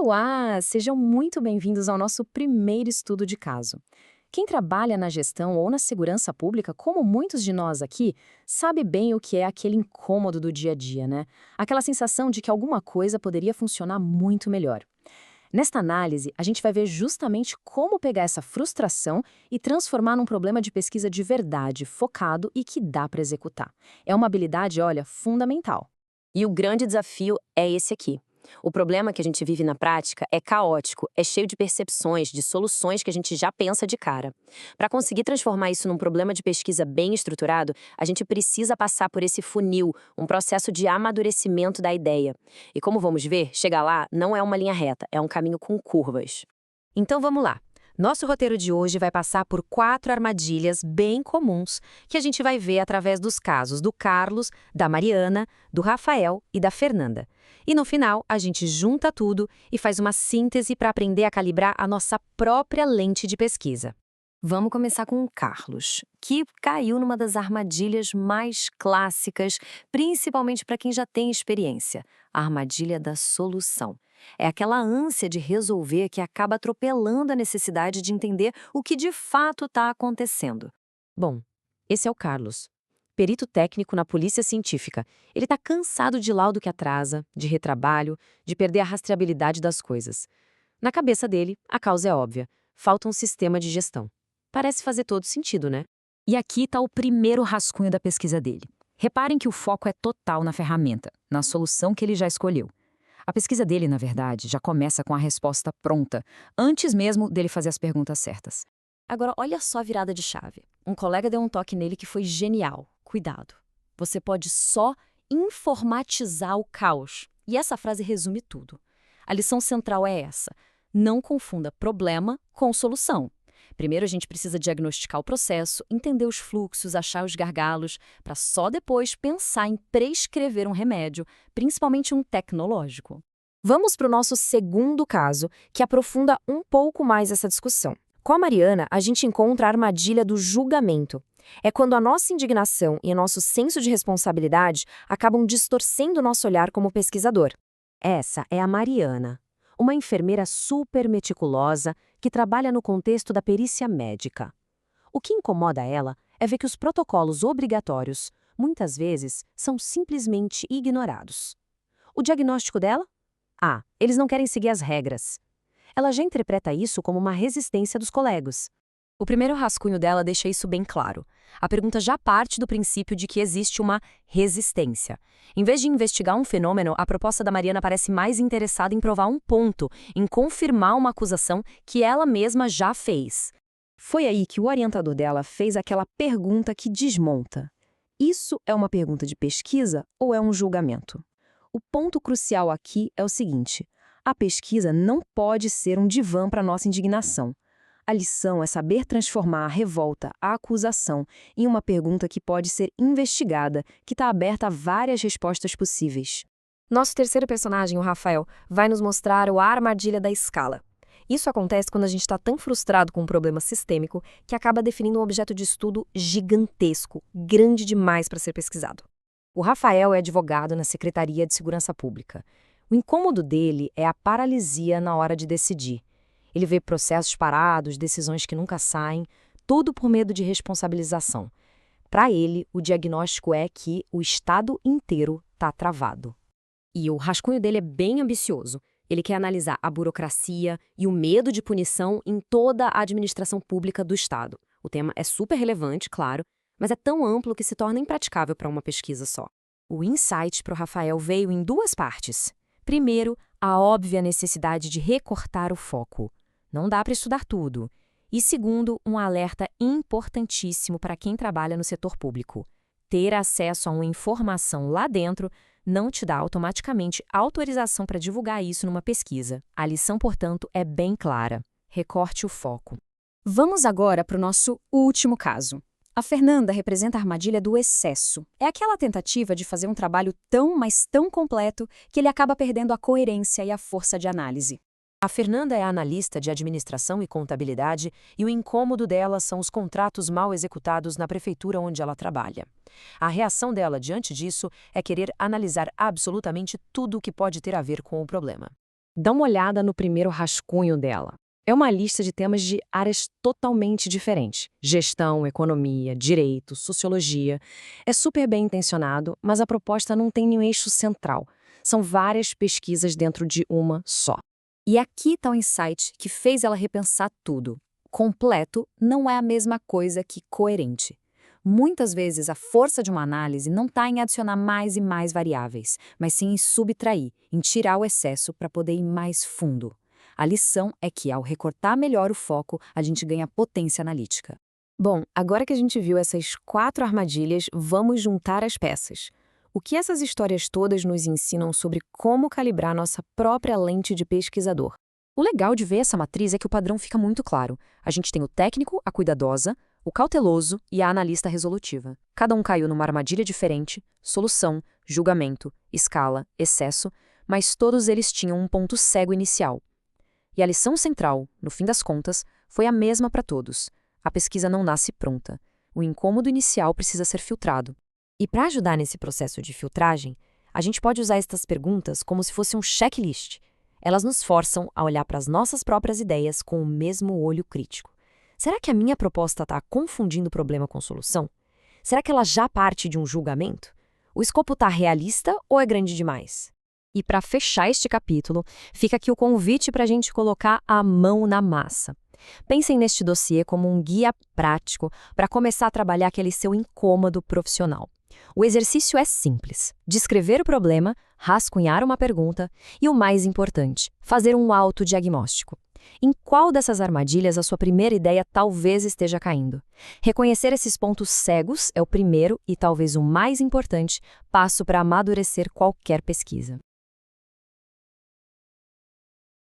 Olá, sejam muito bem-vindos ao nosso primeiro estudo de caso. Quem trabalha na gestão ou na segurança pública, como muitos de nós aqui, sabe bem o que é aquele incômodo do dia a dia, né? Aquela sensação de que alguma coisa poderia funcionar muito melhor. Nesta análise, a gente vai ver justamente como pegar essa frustração e transformar num problema de pesquisa de verdade, focado e que dá para executar. É uma habilidade, olha, fundamental. E o grande desafio é esse aqui. O problema que a gente vive na prática é caótico, é cheio de percepções, de soluções que a gente já pensa de cara. Para conseguir transformar isso num problema de pesquisa bem estruturado, a gente precisa passar por esse funil, um processo de amadurecimento da ideia. E como vamos ver, chegar lá não é uma linha reta, é um caminho com curvas. Então vamos lá. Nosso roteiro de hoje vai passar por 4 armadilhas bem comuns que a gente vai ver através dos casos do Carlos, da Mariana, do Rafael e da Fernanda. E no final, a gente junta tudo e faz uma síntese para aprender a calibrar a nossa própria lente de pesquisa. Vamos começar com o Carlos, que caiu numa das armadilhas mais clássicas, principalmente para quem já tem experiência, a armadilha da solução. É aquela ânsia de resolver que acaba atropelando a necessidade de entender o que de fato está acontecendo. Bom, esse é o Carlos, perito técnico na polícia científica. Ele está cansado de laudo que atrasa, de retrabalho, de perder a rastreabilidade das coisas. Na cabeça dele, a causa é óbvia: falta um sistema de gestão. Parece fazer todo sentido, né? E aqui está o primeiro rascunho da pesquisa dele. Reparem que o foco é total na ferramenta, na solução que ele já escolheu. A pesquisa dele, na verdade, já começa com a resposta pronta, antes mesmo dele fazer as perguntas certas. Agora, olha só a virada de chave. Um colega deu um toque nele que foi genial. Cuidado. Você pode só informatizar o caos. E essa frase resume tudo. A lição central é essa: não confunda problema com solução. Primeiro a gente precisa diagnosticar o processo, entender os fluxos, achar os gargalos, para só depois pensar em prescrever um remédio, principalmente um tecnológico. Vamos para o nosso segundo caso, que aprofunda um pouco mais essa discussão. Com a Mariana, a gente encontra a armadilha do julgamento. É quando a nossa indignação e o nosso senso de responsabilidade acabam distorcendo o nosso olhar como pesquisador. Essa é a Mariana, uma enfermeira super meticulosa que trabalha no contexto da perícia médica. O que incomoda ela é ver que os protocolos obrigatórios, muitas vezes, são simplesmente ignorados. O diagnóstico dela? Ah, eles não querem seguir as regras. Ela já interpreta isso como uma resistência dos colegas. O primeiro rascunho dela deixa isso bem claro. A pergunta já parte do princípio de que existe uma resistência. Em vez de investigar um fenômeno, a proposta da Mariana parece mais interessada em provar um ponto, em confirmar uma acusação que ela mesma já fez. Foi aí que o orientador dela fez aquela pergunta que desmonta. Isso é uma pergunta de pesquisa ou é um julgamento? O ponto crucial aqui é o seguinte: a pesquisa não pode ser um divã para nossa indignação. A lição é saber transformar a revolta, a acusação, em uma pergunta que pode ser investigada, que está aberta a várias respostas possíveis. Nosso terceiro personagem, o Rafael, vai nos mostrar a armadilha da escala. Isso acontece quando a gente está tão frustrado com um problema sistêmico que acaba definindo um objeto de estudo gigantesco, grande demais para ser pesquisado. O Rafael é advogado na Secretaria de Segurança Pública. O incômodo dele é a paralisia na hora de decidir. Ele vê processos parados, decisões que nunca saem, tudo por medo de responsabilização. Para ele, o diagnóstico é que o Estado inteiro está travado. E o rascunho dele é bem ambicioso. Ele quer analisar a burocracia e o medo de punição em toda a administração pública do Estado. O tema é super relevante, claro, mas é tão amplo que se torna impraticável para uma pesquisa só. O insight para o Rafael veio em 2 partes. Primeiro, a óbvia necessidade de recortar o foco. Não dá para estudar tudo. E segundo, um alerta importantíssimo para quem trabalha no setor público. Ter acesso a uma informação lá dentro não te dá automaticamente autorização para divulgar isso numa pesquisa. A lição, portanto, é bem clara. Recorte o foco. Vamos agora para o nosso último caso. A Fernanda representa a armadilha do excesso. É aquela tentativa de fazer um trabalho tão, mas tão completo que ele acaba perdendo a coerência e a força de análise. A Fernanda é analista de administração e contabilidade e o incômodo dela são os contratos mal executados na prefeitura onde ela trabalha. A reação dela diante disso é querer analisar absolutamente tudo o que pode ter a ver com o problema. Dá uma olhada no primeiro rascunho dela. É uma lista de temas de áreas totalmente diferentes. Gestão, economia, direito, sociologia. É super bem intencionado, mas a proposta não tem nenhum eixo central. São várias pesquisas dentro de uma só. E aqui está o insight que fez ela repensar tudo. Completo não é a mesma coisa que coerente. Muitas vezes a força de uma análise não está em adicionar mais e mais variáveis, mas sim em subtrair, em tirar o excesso para poder ir mais fundo. A lição é que, ao recortar melhor o foco, a gente ganha potência analítica. Bom, agora que a gente viu essas 4 armadilhas, vamos juntar as peças. O que essas histórias todas nos ensinam sobre como calibrar nossa própria lente de pesquisador? O legal de ver essa matriz é que o padrão fica muito claro. A gente tem o técnico, a cuidadosa, o cauteloso e a analista resolutiva. Cada um caiu numa armadilha diferente, solução, julgamento, escala, excesso, mas todos eles tinham um ponto cego inicial. E a lição central, no fim das contas, foi a mesma para todos. A pesquisa não nasce pronta. O incômodo inicial precisa ser filtrado. E para ajudar nesse processo de filtragem, a gente pode usar estas perguntas como se fosse um checklist. Elas nos forçam a olhar para as nossas próprias ideias com o mesmo olho crítico. Será que a minha proposta está confundindo problema com solução? Será que ela já parte de um julgamento? O escopo está realista ou é grande demais? E para fechar este capítulo, fica aqui o convite para a gente colocar a mão na massa. Pensem neste dossiê como um guia prático para começar a trabalhar aquele seu incômodo profissional. O exercício é simples: descrever o problema, rascunhar uma pergunta e, o mais importante, fazer um autodiagnóstico. Em qual dessas armadilhas a sua primeira ideia talvez esteja caindo? Reconhecer esses pontos cegos é o primeiro e talvez o mais importante passo para amadurecer qualquer pesquisa.